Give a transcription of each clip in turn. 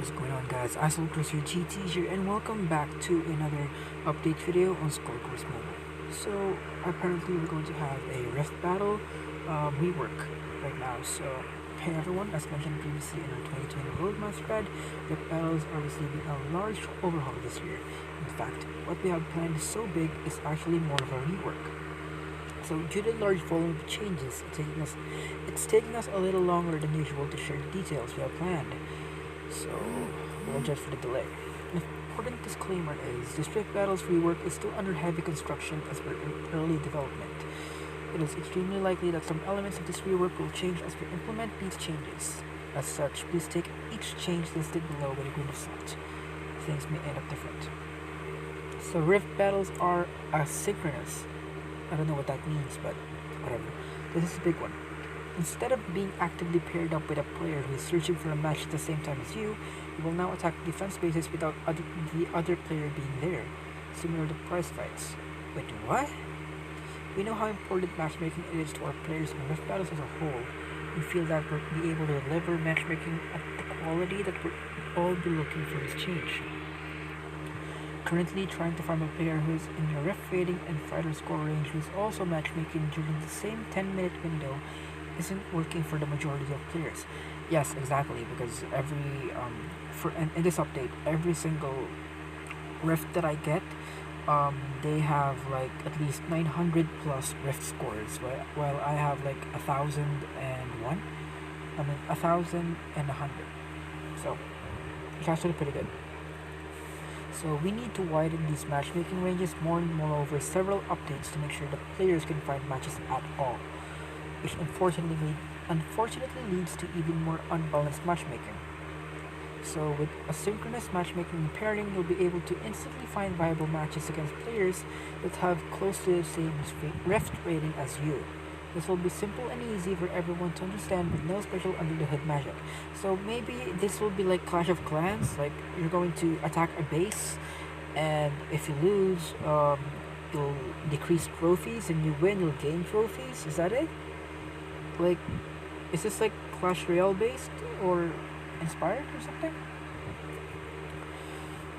What's going on, guys? Chris your GT here, and welcome back to another update video on Skullgirls Mobile. So apparently we're going to have a Rift Battle rework right now. So hey everyone, as mentioned previously in our 2020 roadmap thread, Rift Battles are receiving a large overhaul this year. In fact, what we have planned is so big is actually more of a rework. So due to the large volume of changes, it's taking us a little longer than usual to share the details we have planned. So, apologize for the delay. An important disclaimer is the Rift Battles rework is still under heavy construction as we're in early development. It is extremely likely that some elements of this rework will change as we implement these changes. As such, please take each change listed below with a grain of salt. Things may end up different. So Rift Battles are asynchronous. I don't know what that means, but whatever. This is a big one. Instead of being actively paired up with a player who is searching for a match at the same time as you will now attack defense bases without the other player being there, similar to prize fights. Wait, what? We know how important matchmaking is to our players in Rift Battles as a whole. We feel that we'll be able to deliver matchmaking at the quality that we'll all be looking for this change. Currently trying to find a player who is in your Rift rating and fighter score range who is also matchmaking during the same 10-minute window isn't working for the majority of players. Yes, exactly, because in this update, every single Rift that I get, they have like at least 900 plus Rift scores, while I have like 1,001. I mean 1,100. So it's actually pretty good. So we need to widen these matchmaking ranges more and moreover several updates to make sure that players can find matches at all, which unfortunately leads to even more unbalanced matchmaking. So with asynchronous matchmaking and pairing, you'll be able to instantly find viable matches against players that have close to the same Rift rating as you. This will be simple and easy for everyone to understand with no special under the hood magic. So maybe this will be like Clash of Clans, like you're going to attack a base, and if you lose, you'll decrease trophies, and you win, you'll gain trophies. Is that it? Like, is this like Clash Royale based or inspired or something?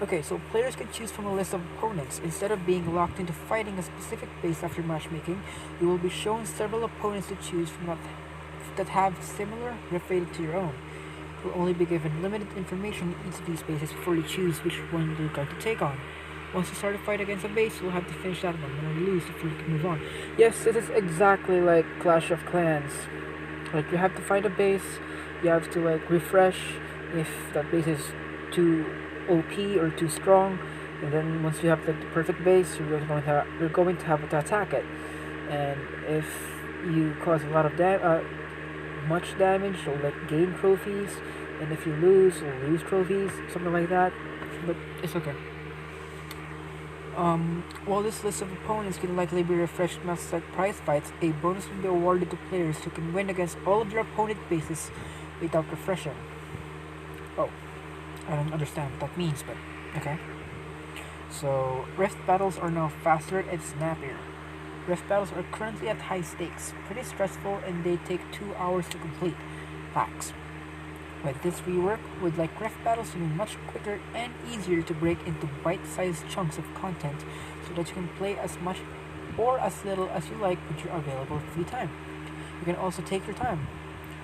Okay, so players can choose from a list of opponents. Instead of being locked into fighting a specific base after matchmaking, you will be shown several opponents to choose from that have similar rift rating to your own. You'll only be given limited information in each of these bases before you choose which one you're going to take on. Once you start a fight against a base, you'll have to finish that one, and lose before you can move on. Yes, this is exactly like Clash of Clans. Like, you have to fight a base, you have to like refresh if that base is too OP or too strong, and then once you have the perfect base, you're going to have to attack it. And if you cause a lot of much damage, you'll like gain trophies, and if you lose, you'll lose trophies, something like that. But it's okay. While this list of opponents can likely be refreshed much like prize fights, a bonus will be awarded to players who can win against all of their opponent bases without refreshing. Oh, I don't understand what that means, but okay. So, Rift Battles are now faster and snappier. Rift Battles are currently at high stakes, pretty stressful, and they take 2 hours to complete. Facts. With this rework, we'd like Rift Battles to be much quicker and easier to break into bite-sized chunks of content so that you can play as much or as little as you like with your available free time. You can also take your time.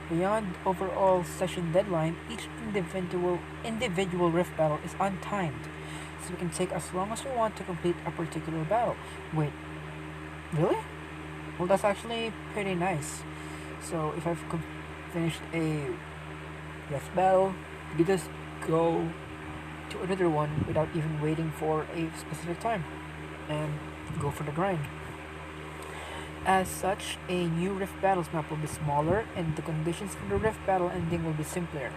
Beyond overall session deadline, each individual Rift Battle is untimed, so we can take as long as we want to complete a particular battle. Wait, really? Well, that's actually pretty nice. So if I've finished a Rift Battle, you just go to another one without even waiting for a specific time and go for the grind. As such, a new Rift Battles map will be smaller and the conditions for the Rift Battle ending will be simpler.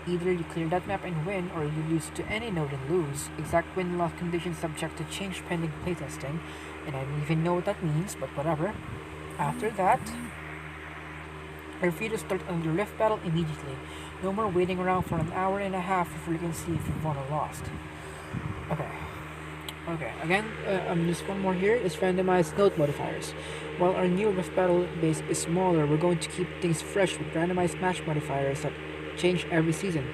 Either you clear that map and win, or you lose to any node and lose. Exact win-loss conditions subject to change pending playtesting, and I don't even know what that means, but whatever. After that, you're free to start on your Rift Battle immediately. No more waiting around for an hour and a half before you can see if you've won or lost. Okay, again, just one more here is randomized node modifiers. While our new Rift Battle base is smaller, we're going to keep things fresh with randomized match modifiers that change every season.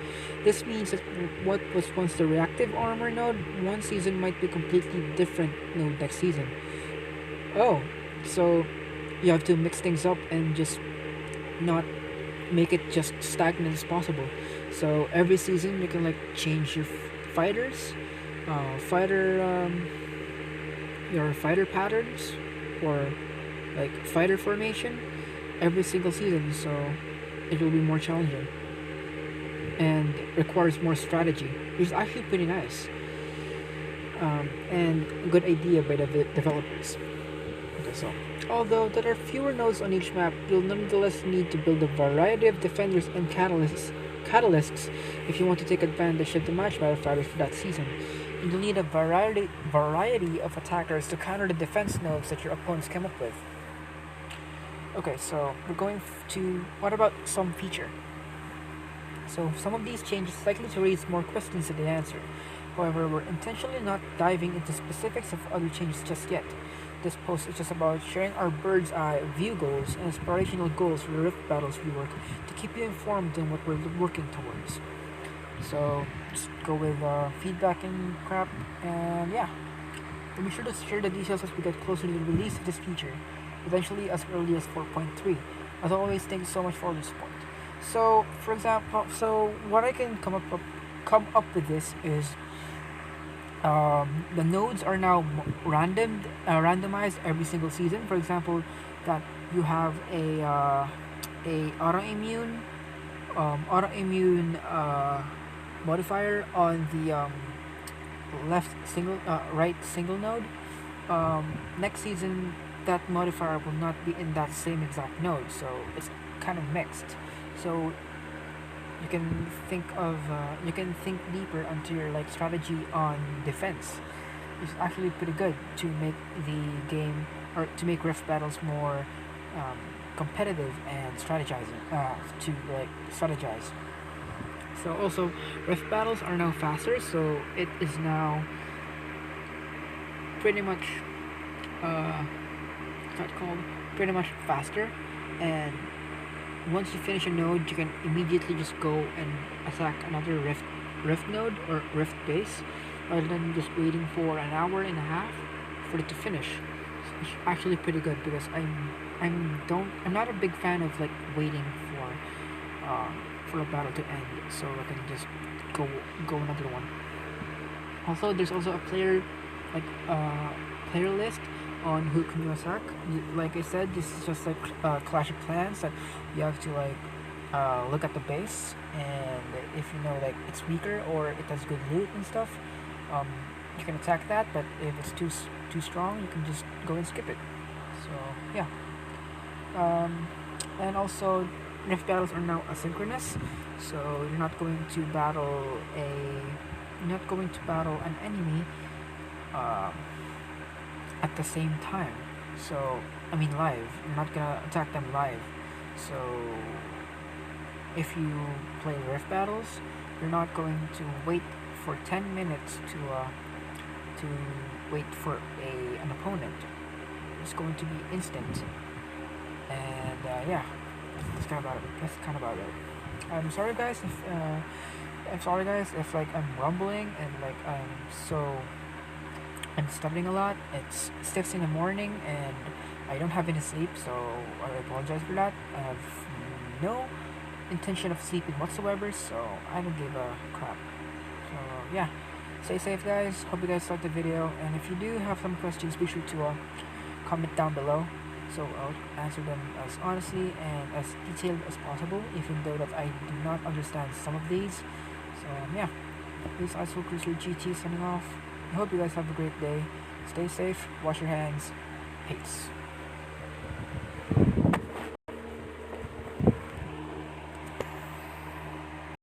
This means that what was once the reactive armor node one season might be completely different node next season. Oh, so you have to mix things up and just not make it just stagnant as possible. So every season you can like change your fighters, fighter, your fighter patterns, or like fighter formation every single season. So it will be more challenging and requires more strategy, which is actually pretty nice, and a good idea by the developers. Okay, so although there are fewer nodes on each map, you'll nonetheless need to build a variety of defenders and catalysts if you want to take advantage of the match modifiers for that season. You'll need a variety of attackers to counter the defense nodes that your opponents come up with. Okay, so we're going to what about some feature? So some of these changes likely to raise more questions than they answer. However, we're intentionally not diving into specifics of other changes just yet. This post is just about sharing our bird's eye view goals and inspirational goals for the Rift Battles we work to keep you informed on what we're working towards. So just go with feedback and crap, and yeah. We'll be sure to share the details as we get closer to the release of this feature, eventually as early as 4.3. As always, thank you so much for all the support. So, for example, what I can come up with this is the nodes are now randomized every single season. For example, that you have a autoimmune modifier on the right single node. Next season, that modifier will not be in that same exact node, so it's kind of mixed. So you can think deeper onto your like strategy on defense. It's actually pretty good to make the game or to make Rift Battles more competitive and strategizing to like strategize. So also Rift Battles are now faster, so it is now pretty much pretty much faster, and once you finish a node, you can immediately just go and attack another rift node or rift base, rather than just waiting for an hour and a half for it to finish. It's actually pretty good because I'm not a big fan of like waiting for a battle to end, so I can just go another one. Also, there's also a player list on who can you attack. Like I said, this is just like Clash of Clans that you have to like look at the base, and if you know like it's weaker or it has good loot and stuff, you can attack that. But if it's too strong, you can just go and skip it. So yeah. And also, Rift Battles are now asynchronous, so you're not going to battle an enemy at the same time. So I mean live. You're not gonna attack them live. So if you play Rift Battles, you're not going to wait for 10 minutes to wait for an opponent. It's going to be instant. And yeah, that's kind of about it. I'm sorry guys if like I'm rumbling and like I'm stuttering a lot. It's 6 in the morning and I don't have any sleep, so I apologize for that. I have no intention of sleeping whatsoever, so I don't give a crap. So yeah, stay safe guys. Hope you guys liked the video, and if you do have some questions, be sure to comment down below, so I'll answer them as honestly and as detailed as possible, even though that I do not understand some of these. So yeah, this is Ice Cruiser GT signing off. I hope you guys have a great day. Stay safe, wash your hands, peace.